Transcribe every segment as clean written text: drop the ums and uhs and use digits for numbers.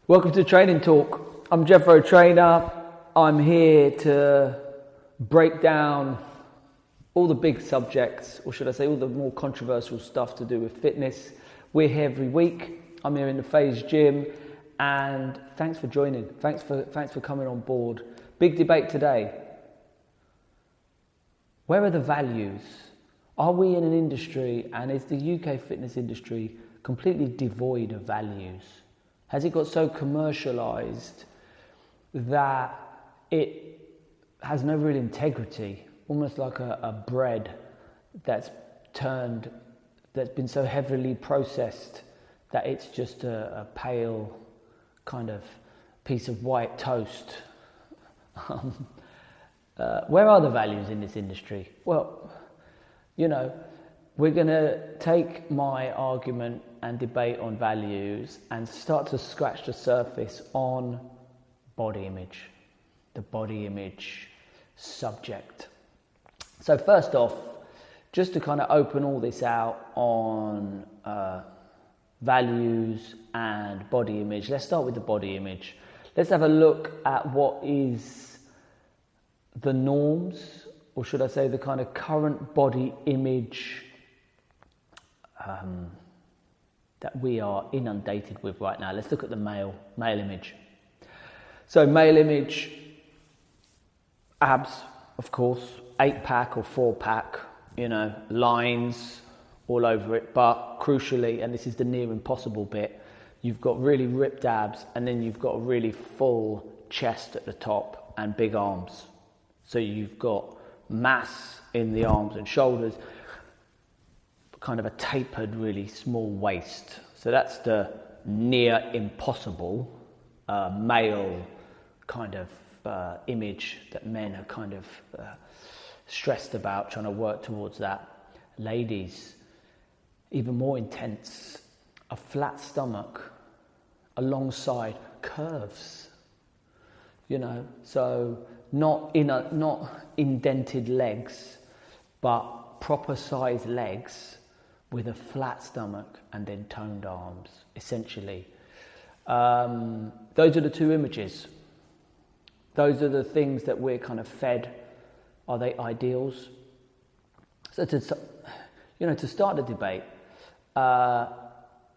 Welcome to Training Talk. I'm Jeffro Trainer. I'm here to break down all the big subjects, or should I say all the more controversial stuff to do with fitness. We're here every week. I'm here in the FaZe gym, and thanks for joining. Thanks for coming on board. Big debate today. Where are the values? Are we in an industry, and is the UK fitness industry completely devoid of values? Has it got so commercialised that it has no real integrity, almost like a bread that's been so heavily processed that it's just a pale kind of piece of white toast? Where are the values in this industry? Well, we're going to take my argument and debate on values and start to scratch the surface on body image, the body image subject. So first off, just to kind of open all this out on values and body image, let's start with the body image. Let's have a look at what is the norms, or should I say the kind of current body image that we are inundated with right now. Let's look at the male image. So male image, abs, of course, 8-pack or 4-pack, lines all over it. But crucially, and this is the near impossible bit, you've got really ripped abs, and then you've got a really full chest at the top and big arms. So you've got mass in the arms and shoulders, kind of a tapered, really small waist. So that's the near impossible male kind of image that men are kind of stressed about, trying to work towards that. Ladies, even more intense, a flat stomach alongside curves, so not indented legs, but proper sized legs with a flat stomach and then toned arms, essentially. Those are the two images. Those are the things that we're kind of fed. Are they ideals? So to start the debate,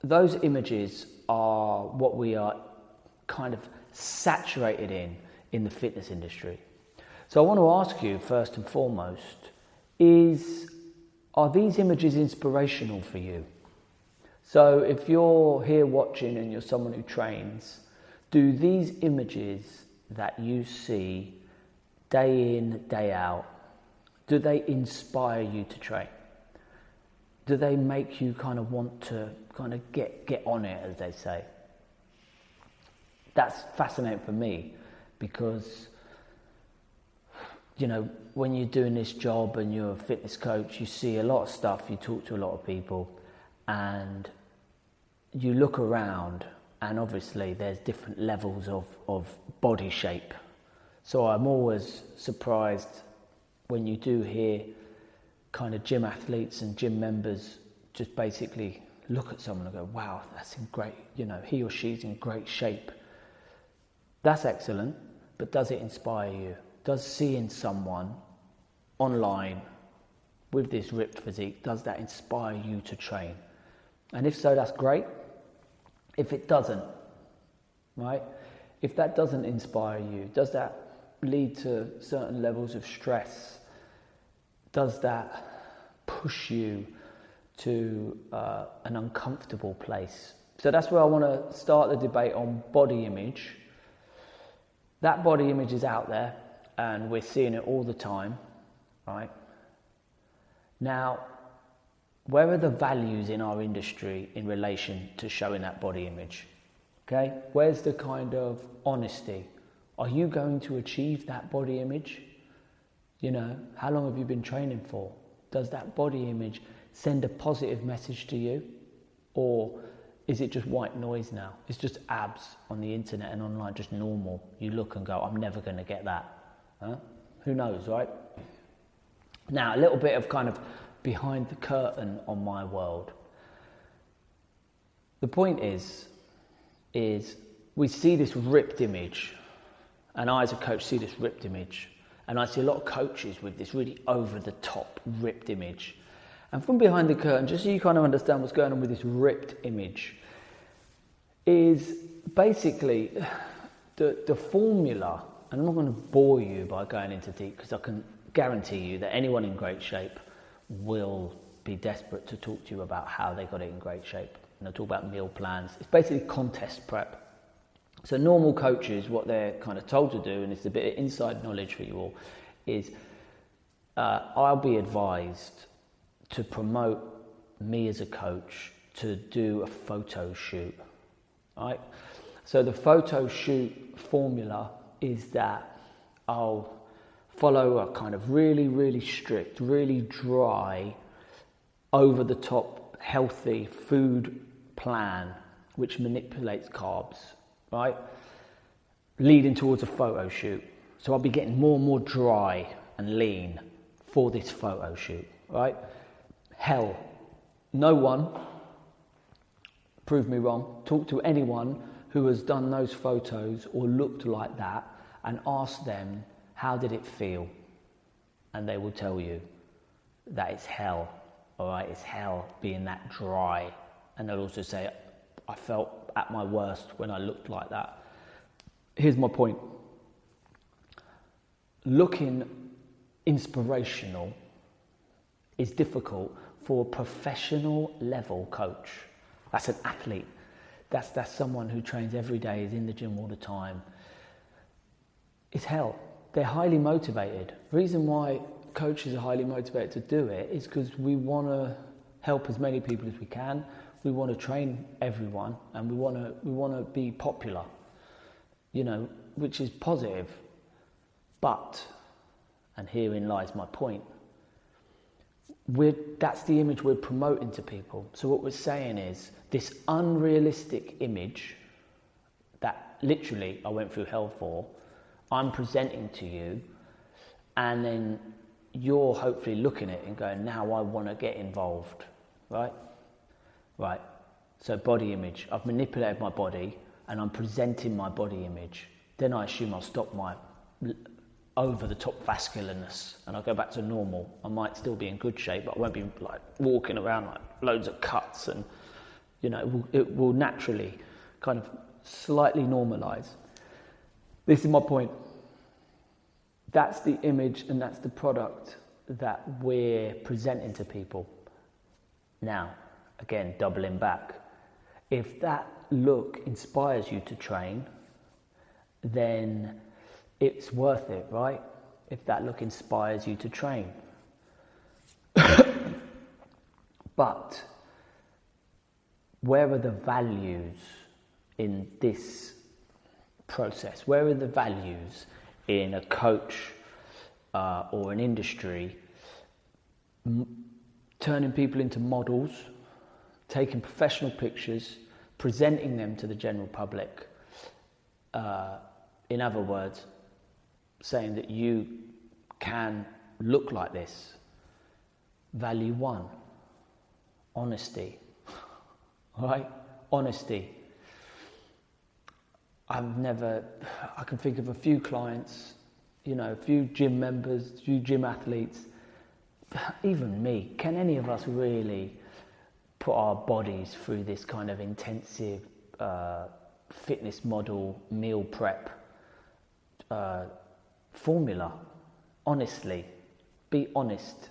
those images are what we are kind of saturated in the fitness industry. So I want to ask you first and foremost, are these images inspirational for you? So if you're here watching and you're someone who trains, do these images that you see day in, day out, do they inspire you to train? Do they make you kind of want to kind of get on it, as they say? That's fascinating for me because when you're doing this job and you're a fitness coach, you see a lot of stuff, you talk to a lot of people, and you look around, and obviously there's different levels of body shape. So I'm always surprised when you do hear kind of gym athletes and gym members just basically look at someone and go, wow, that's in great, he or she's in great shape. That's excellent, but does it inspire you? Does seeing someone online with this ripped physique, does that inspire you to train? And if so, that's great. If it doesn't, right? If that doesn't inspire you, does that lead to certain levels of stress? Does that push you to an uncomfortable place? So that's where I want to start the debate on body image. That body image is out there, and we're seeing it all the time, right? Now, where are the values in our industry in relation to showing that body image? Okay, where's the kind of honesty? Are you going to achieve that body image? How long have you been training for? Does that body image send a positive message to you? Or is it just white noise now? It's just abs on the internet and online, just normal. You look and go, I'm never going to get that. Huh? Who knows, right? Now, a little bit of kind of behind the curtain on my world. The point is we see this ripped image, and I as a coach see this ripped image, and I see a lot of coaches with this really over-the-top ripped image. And from behind the curtain, just so you kind of understand what's going on with this ripped image, is basically the formula, and I'm not going to bore you by going into deep, because I can guarantee you that anyone in great shape will be desperate to talk to you about how they got it in great shape. And they'll talk about meal plans. It's basically contest prep. So normal coaches, what they're kind of told to do, and it's a bit of inside knowledge for you all, is I'll be advised to promote me as a coach to do a photo shoot, right? So the photo shoot formula is that I'll follow a kind of really, really strict, really dry, over the top, healthy food plan which manipulates carbs, right? Leading towards a photo shoot. So I'll be getting more and more dry and lean for this photo shoot, right? Hell, no one, prove me wrong, talk to anyone who has done those photos or looked like that and ask them, how did it feel? And they will tell you that it's hell, all right? It's hell being that dry. And they'll also say, I felt at my worst when I looked like that. Here's my point. Looking inspirational is difficult for a professional level coach. That's an athlete. That's someone who trains every day, is in the gym all the time. It's hell. They're highly motivated. The reason why coaches are highly motivated to do it is because we want to help as many people as we can. We want to train everyone, and we want to be popular, you know, which is positive. But, and herein lies my point, that's the image we're promoting to people. So what we're saying is, this unrealistic image that literally I went through hell for, I'm presenting to you, and then you're hopefully looking at it and going, now I want to get involved, right? Right. So body image, I've manipulated my body and I'm presenting my body image. Then I assume I'll stop my over-the-top vascularness and I'll go back to normal. I might still be in good shape, but I won't be like walking around like loads of cuts, and you know, it will naturally kind of slightly normalize. This is my point. That's the image and that's the product that we're presenting to people. Now, again, doubling back. If that look inspires you to train, then it's worth it, right? If that look inspires you to train. But where are the values in this process? Where are the values in a coach or an industry turning people into models, taking professional pictures, presenting them to the general public? In other words, saying that you can look like this. Value one, honesty. All right? Honesty. I can think of a few clients, you know, a few gym members, a few gym athletes, even me. Can any of us really put our bodies through this kind of intensive fitness model, meal prep formula? Honestly, be honest.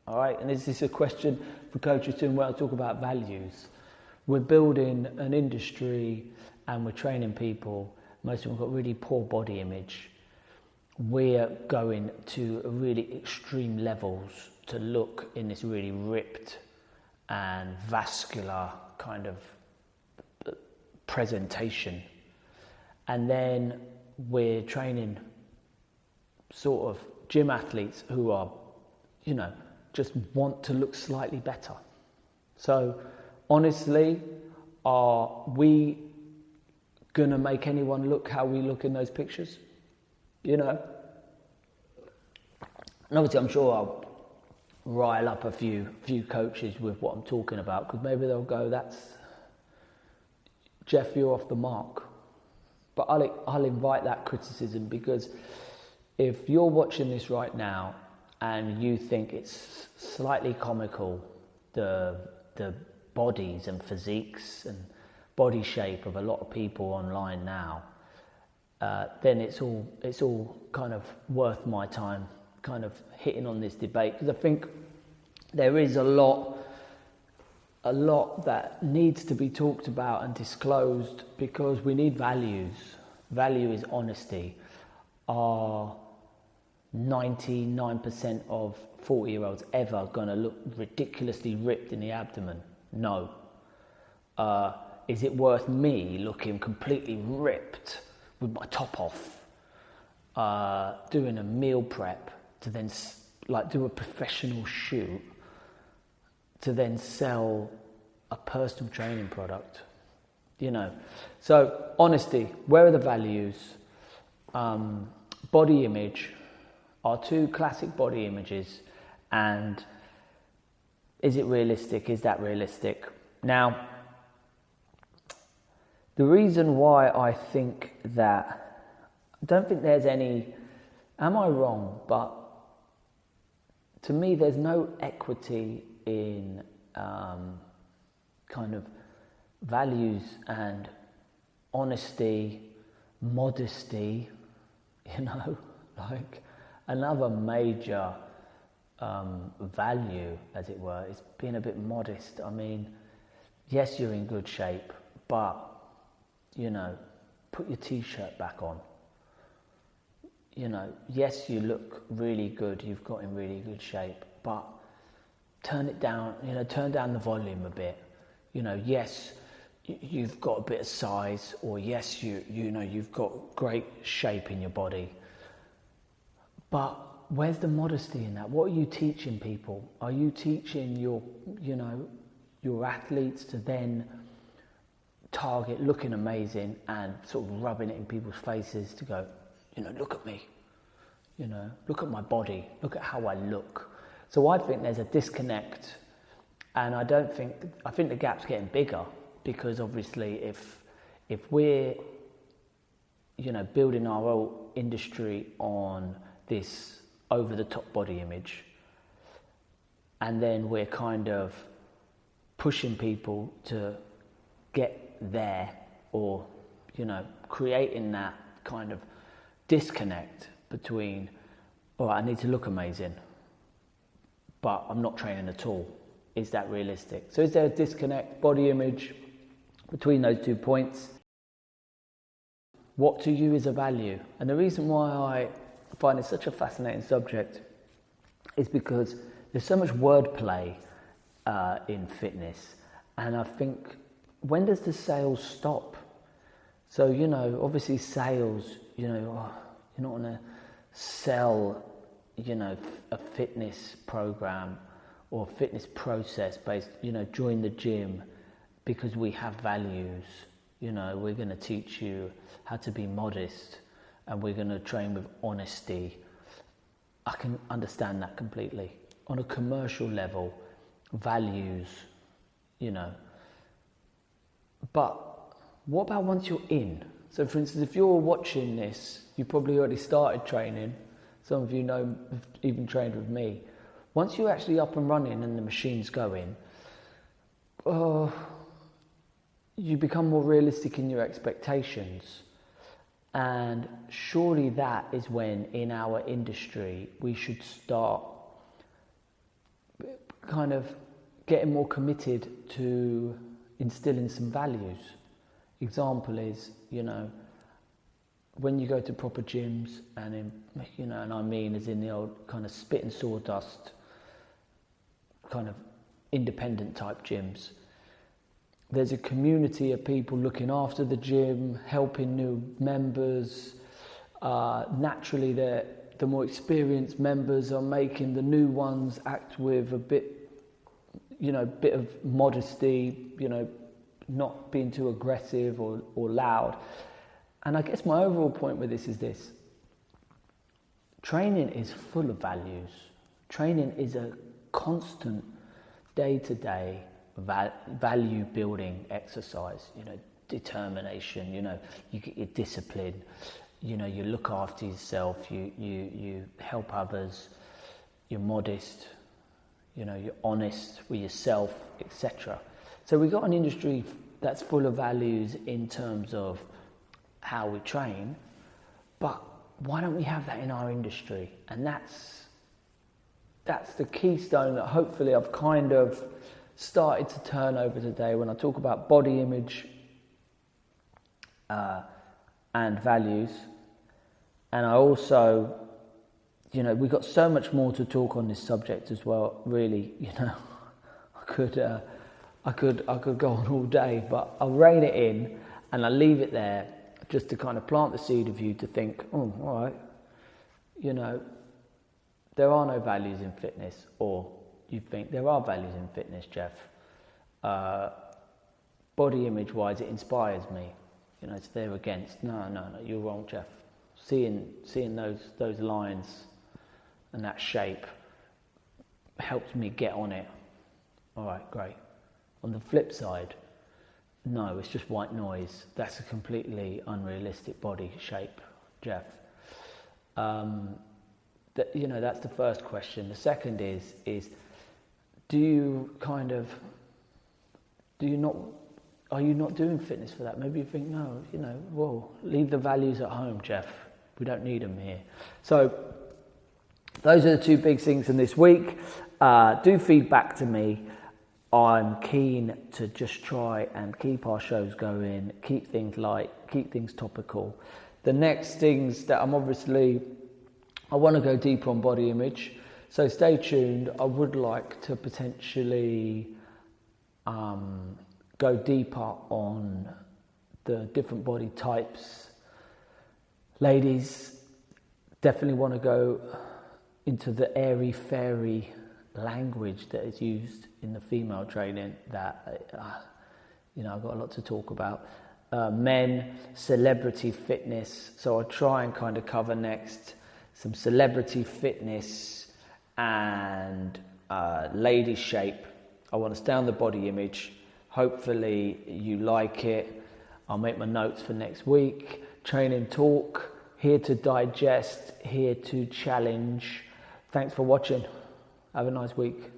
All right, and this is a question for coaches too. When I talk about values, we're building an industry and we're training people. Most of them have got really poor body image. We're going to really extreme levels to look in this really ripped and vascular kind of presentation. And then we're training sort of gym athletes who are, you know, just want to look slightly better. So honestly, are we gonna make anyone look how we look in those pictures? You know? And obviously I'm sure I'll rile up a few coaches with what I'm talking about, because maybe they'll go, that's Jeff, you're off the mark. But I'll invite that criticism, because if you're watching this right now and you think it's slightly comical, the bodies and physiques and body shape of a lot of people online now, then it's all kind of worth my time kind of hitting on this debate, because I think there is a lot that needs to be talked about and disclosed, because we need values. Value is honesty. Are 99% of 40-year-olds ever going to look ridiculously ripped in the abdomen? No. Is it worth me looking completely ripped with my top off, doing a meal prep to then do a professional shoot to then sell a personal training product? So honesty, where are the values? Body image, our two classic body images, and is it realistic? Is that realistic? Now, the reason why I think that, I don't think there's any, am I wrong? But to me, there's no equity in kind of values and honesty, modesty, like another major value, as it were, is being a bit modest. I mean, yes, you're in good shape, but, put your t-shirt back on. Yes, you look really good, you've got in really good shape, but turn it down, turn down the volume a bit. Yes, you've got a bit of size, or yes, you've got great shape in your body, but where's the modesty in that? What are you teaching people? Are you teaching your athletes to then target looking amazing and sort of rubbing it in people's faces to go, look at me, look at my body, look at how I look? So I think there's a disconnect, and I think the gap's getting bigger, because obviously if we're building our whole industry on this over the top body image, and then we're kind of pushing people to get there, or creating that kind of disconnect between, all right, I need to look amazing, but I'm not training at all. Is that realistic? So is there a disconnect, body image, between those 2 points? What to you is a value? And the reason why I find it such a fascinating subject is because there's so much wordplay in fitness, and I think, when does the sales stop? So, obviously sales, you're not going to sell, a fitness program or fitness process based, join the gym because we have values. We're going to teach you how to be modest, and we're going to train with honesty. I can understand that completely. On a commercial level, values, But what about once you're in? So for instance, if you're watching this, you probably already started training. Some of you have even trained with me. Once you're actually up and running and the machine's going, you become more realistic in your expectations. And surely that is when, in our industry, we should start kind of getting more committed to instilling some values. Example is, when you go to proper gyms, and and I mean as in the old kind of spit and sawdust kind of independent type gyms, there's a community of people looking after the gym, helping new members. Naturally, the more experienced members are making the new ones act with a bit of modesty, not being too aggressive or loud. And I guess my overall point with this is this: training is full of values. Training is a constant day-to-day value building exercise. determination, you know, you get your discipline, you know, you look after yourself, you help others, you're modest, you know, you're honest with yourself, etc. So we've got an industry that's full of values in terms of how we train, but why don't we have that in our industry? And that's the keystone that hopefully I've kind of started to turn over today when I talk about body image and values. And I also, you know, we've got so much more to talk on this subject as well, really, you know. I could go on all day, but I'll rein it in and I'll leave it there just to kind of plant the seed of you to think, oh, all right, you know, there are no values in fitness, or you think there are values in fitness, Jeff. Body image wise, it inspires me. You know, it's there against. No, you're wrong, Jeff. Seeing those lines and that shape helps me get on it. All right, great. On the flip side, no, it's just white noise. That's a completely unrealistic body shape, Jeff. You know, that's the first question. The second is are you not doing fitness for that? Maybe you think, no, you know, whoa, leave the values at home, Jeff. We don't need them here. So those are the two big things in this week. Do feedback to me. I'm keen to just try and keep our shows going, keep things light, keep things topical. The next things that I want to go deeper on body image. So stay tuned. I would like to potentially go deeper on the different body types. Ladies, definitely want to go into the airy-fairy language that is used in the female training that, you know, I've got a lot to talk about. Men, celebrity fitness. So I'll try and kind of cover next some celebrity fitness and lady shape. I want to stay on the body image. Hopefully you like it. I'll make my notes for next week. Training talk, here to digest, here to challenge. Thanks for watching. Have a nice week.